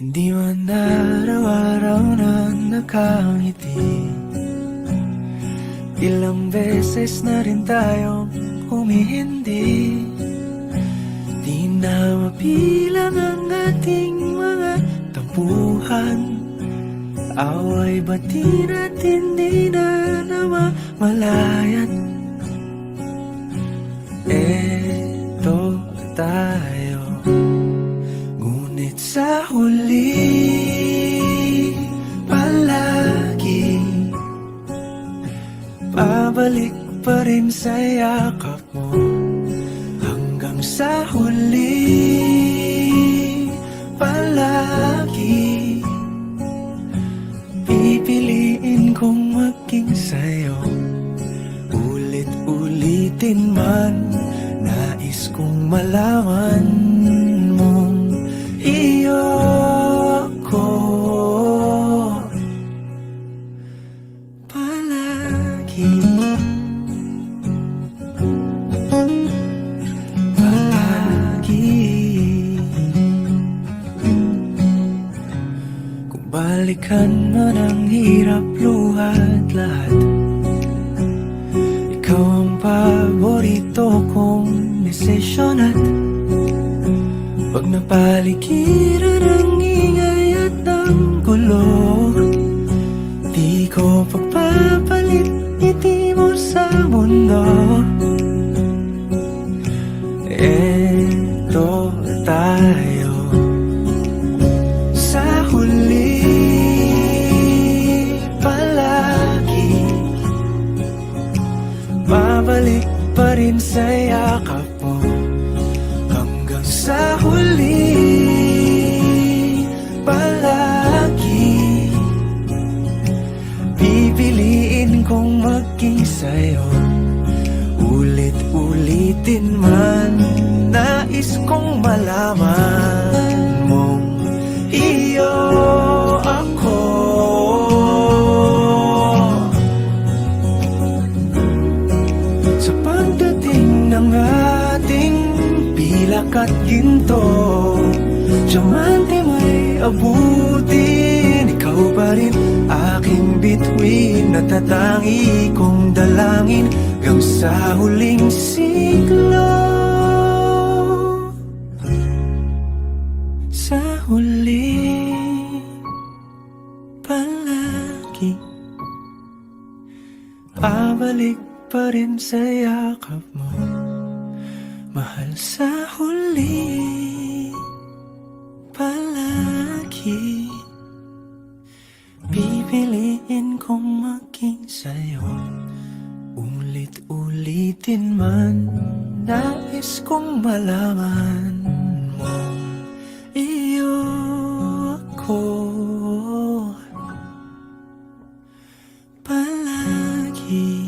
Hindi man araw-araw na nakangiti. Ilang beses na rin tayong humihindi. Di na mapilang ang ating mga tampuhan. Away bati natin di na namamalayan. Eto tayo, ngunit sa huli palagi pabalik pa rin sa yakap mo. Hanggang sa huli palagi pipiliin kong maging sa'yo. Ulit-ulitin man, nais kong malaman mong iyo ako palagi. Palagi. Kung balikan man ang hirap, luhat lahat, ikaw ang paborito kong desisyon. At pag napaligiran ang ingay at ang gulo, di ko pagpapalit ngiti mo sa mundo. Eto tayo sa huli palagi, babalik pa rin sa yakap mo. Hanggang sa huli palagi pipiliin kong maging sa'yo. Ulit-ulitin man, nais kong malaman mong iyo ako. Sa pagdating ng ating pilak at ginto, diamante may abutin, ikaw pa rin aking bituin. Natatangi kong dalangin hanggang sa huling siglo. Sa huli palagi pabalik pa rin sa yakap mo, mahal. Sa huli palagi pipiliin kong maging sa'yo. Ulit-ulitin man, nais kong malaman mong iyo ako palagi.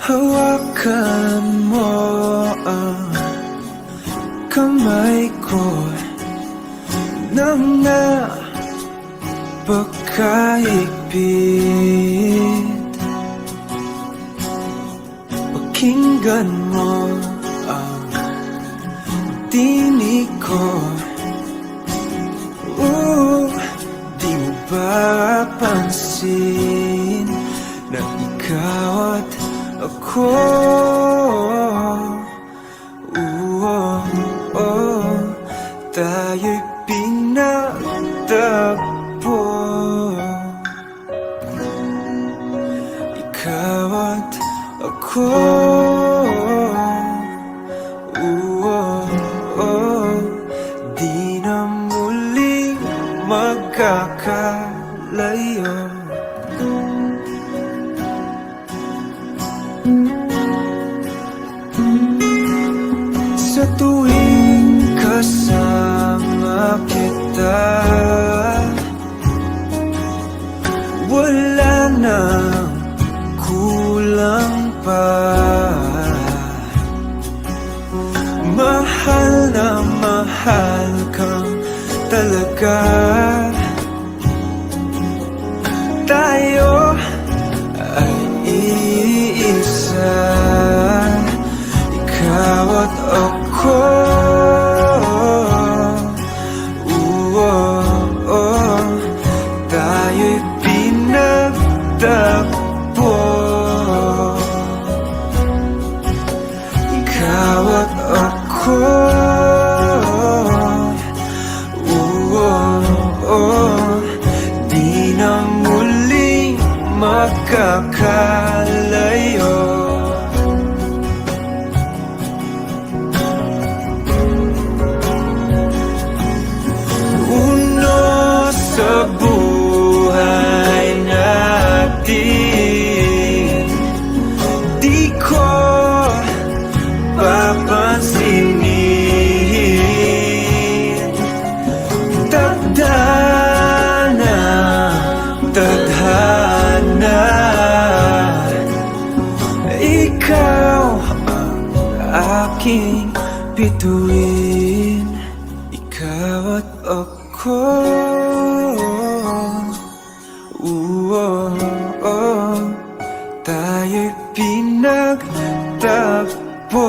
Hawakan mo ang kamay ko nang napakahigpit. Pakinggan mo ang tinig ko. Di mo ba pansin na ikaw at ako, tayo'y pinagtagpo. Ikaw at ako, di na muling magkakalayo. Sa tuwing kasama kita, wala sanang kulang pa. Mahal na mahal kang talaga. Tayo ay iisa, ikaw at ako. Tayo'y pinagtagpo, ikaw at ako. Di na muling makakalayo. Uno sa buhay natin, di ko papansinin. Tadhana, ikaw ang aking bituin, ikaw at ako. Tayo'y pinagtagpo,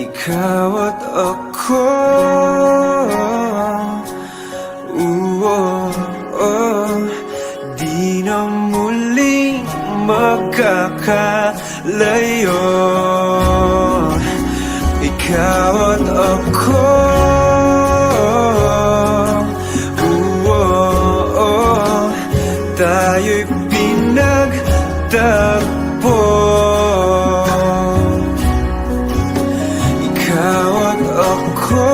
ikaw at ako. Di na muling makakalayo, ikaw at ako. Tayo'y pinagtagpo, ikaw at ako.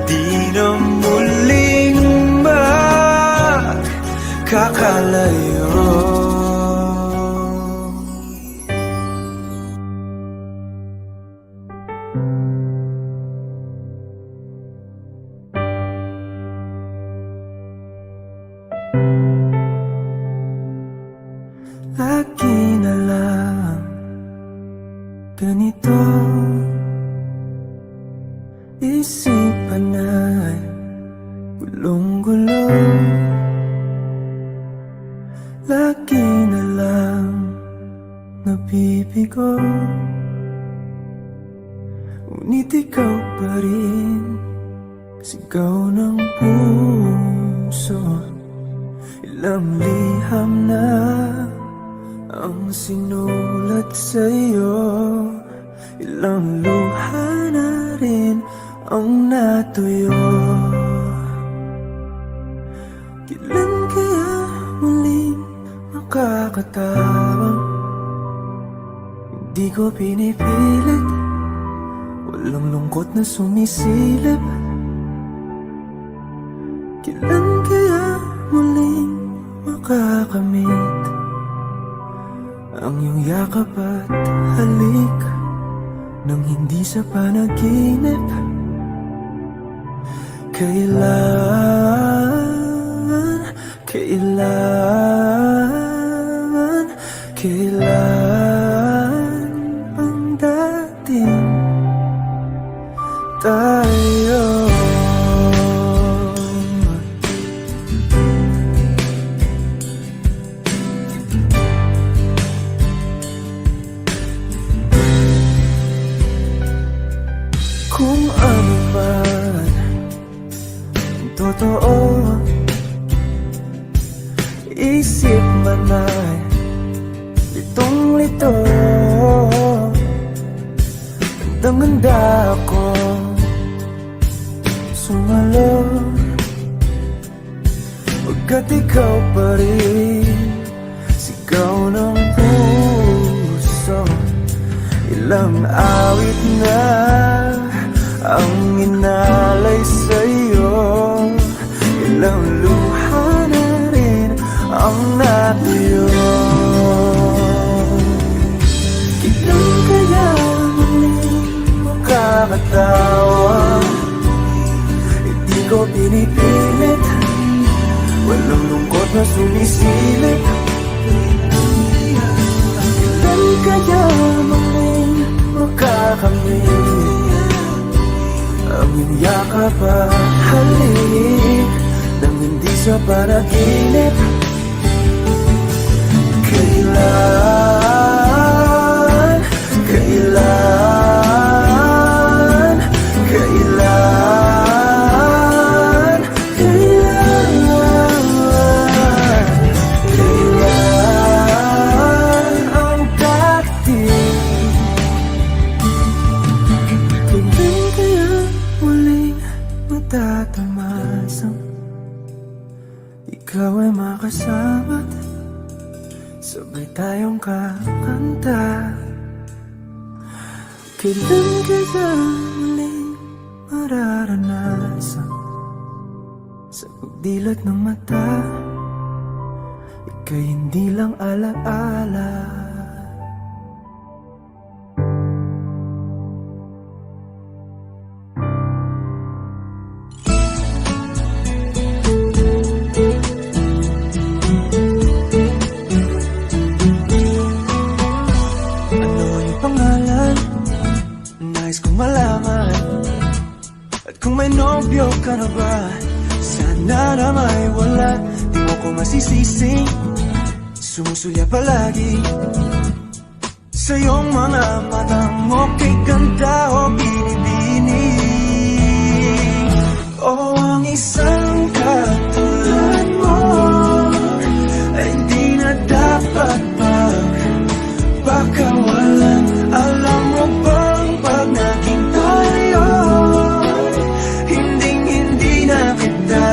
Di na muling makakalayo. Lagi na lang ganito, isipan ay gulong-gulo. Lagi na lang nabibigo, ngunit ikaw pa rin sigaw ng puso. Ilang liham na ang sinulat sa'yo, ilang luha na rin ang natuyo. Kailan kaya muling makakatawang? Hindi ko pinipilit, walang lungkot na sumisilip. Kailan kaya muling makakamit ang iyong yakap at halik nang hindi sa panaginip? Kailan ang dating tayo? Kung ano man ang totoo, isip man ay litong-lito. Handang-handa ako sumalo, pagkat ikaw pa rin sigaw ng puso. Ilang awit na ang inalay sa'yo, ilang luha na rin ang natuyo. Kailan kaya muling makakatawang? tumatawag. Hindi ko pinipilit, walang lungkot na sumisilip. Kailan kaya muling makakamit ang iyong yakap at halik nang hindi sa panaginip? Kailan, kailan, kailan, kailan, kailan ang darating? Kailan kaya muling matatamasang ikaw ay makasama't sabay tayong kakanta? Kailan kaya muling mararanasan sa pagdilat ng mata ika'y hindi lang alaala? At kung may nobyo ka na ba, sana na may wala. Di mo ko masisisi, sumusulya palagi sa iyong mga matang okay ganda o binibini. O ang isang katulad mo ay di na dapat pagpakawalan. Alam mo bang pag naging tayo, hinding-hindi na kita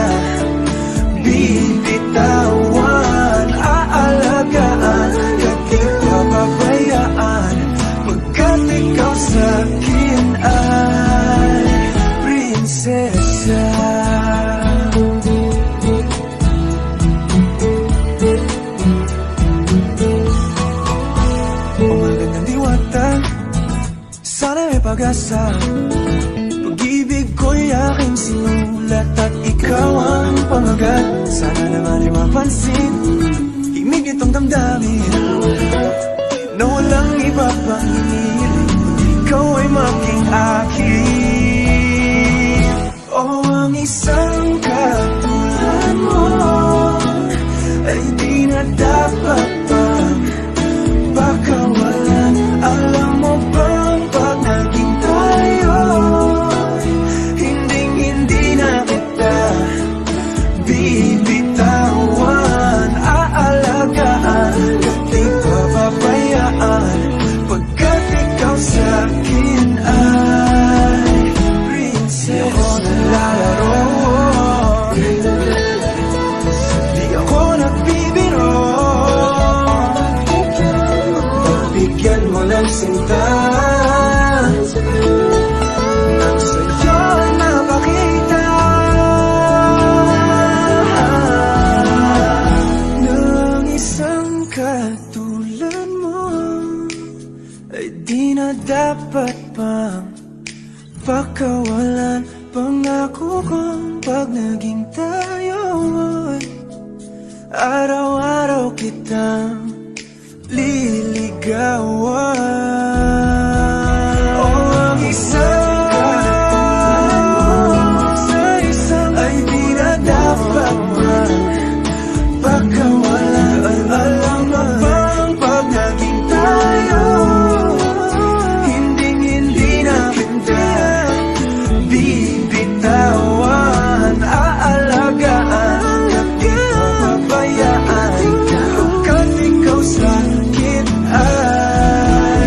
bibitawan. Aalagaan, di papabayaan, pagkat ikaw sa'kin ay prinsesa. Umagat ng diwata, sana may pag-asa. Pag-ibig ko'y aking sinulat at ikaw ang pamagat. Sana naman ay mapansin himig nitong damdamin na walang iba pang hinihiling kundi ikaw ay maging akin. O ang isang katulad mo ay di na dapat pagpakawalan. Alam mo bang pag naging tayo, hinding-hindi na kita bibitawan. Aalagaan, di papabayaan, pagkat ikaw sa'kin ay prinsesa. Di ako naglalaro, di ako nagbibiro. Bigyan mo ng sinta nang sa'yo napakita ng isang katulad mo ay di na dapat pang pakawalan. Pangako kong pag naging tayo ay araw-araw kitang liligawan. O ang isang ay di na dapat pagkawalan. Alam mo bang pag naging tayo, hinding-hindi na kita bibitawan. Aalagaan, di papabayaan, pagkat ikaw sa'kin ay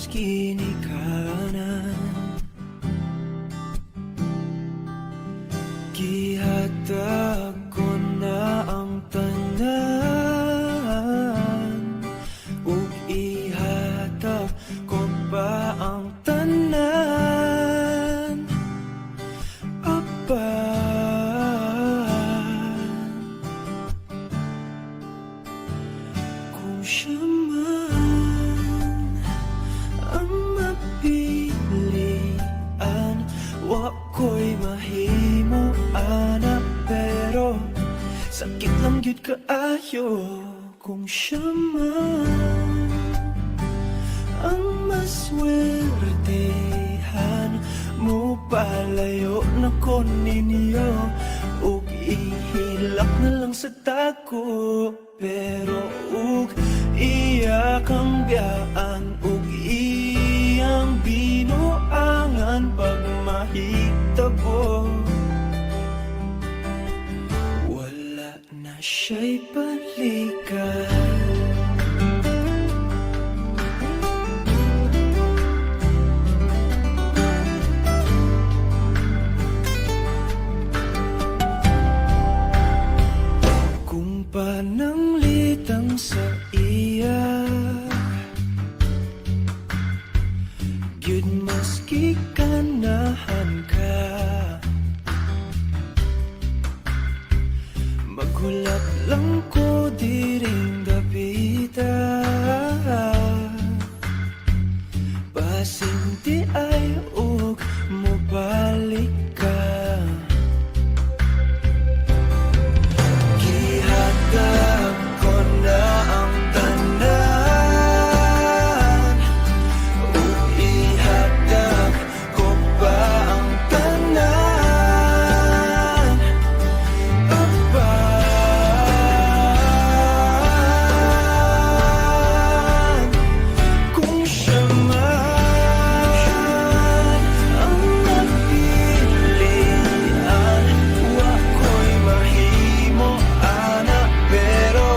mas ginikanan. Gihatag ko na ang tanan, ug ihatag ko pa ang tanan. Kung siya man ang mapilian, wa ko'y mahimo ana, pero sakit lang gyud kaayo. Kung siya man ang maswertehan, mo palayo na ko ninyo, ug ihilak na lang sa tako. Pero ug iya kang biyaan, ug iyang binuangan pag mahitabo. Wala na siya'y balikan. Pananglitang sa iya, gyud maski ganahan ka, maghulap lang ko diring dapita, basing di ay ug mobalik ka. Gihatag ko na ang tanan, ug ihatag ko pa ang tanan. Kung siya man ang napilian, wa ko'y mahimo ana, pero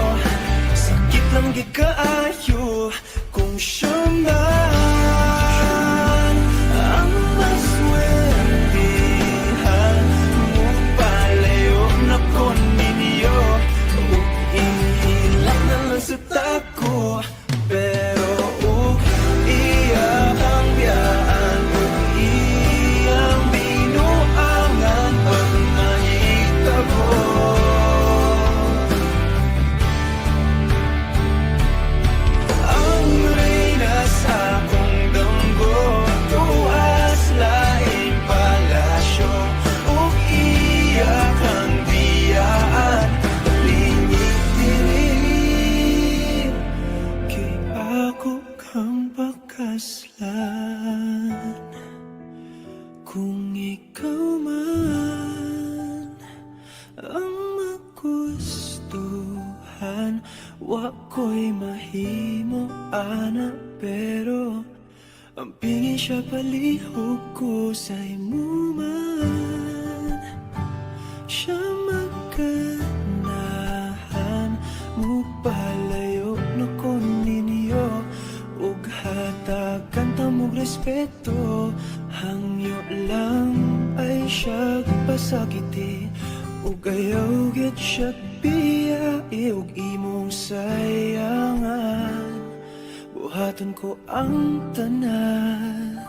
sakit lang gyud kaayo. Kung siya man ang maswertihan, mo palayo na ko ninyo, ug ihilak na lang sa tako. Pero ug iya kang biyaan, ug iyang binuangan pag mahitabo. Ang reyna sa akong damgo, tuas laing palasyo, ug iya kang biyaan, lingit diri. Kay ako kang pakaslan, kung ikaw man ang magustuhan, wa ko'y mahimo ana, pero ang pingin siya palihog ko sa imo man. Siya magkanahan, mo palayo na ko ninyo, ug hatagan ta mong respeto. Hangyo lang ay siya pasakiti, ug ayaw gid siya biyai, ug imong sayangan. Buhaton ko ang tanan,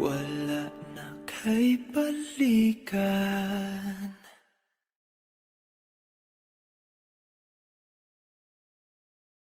wala na kay balikan.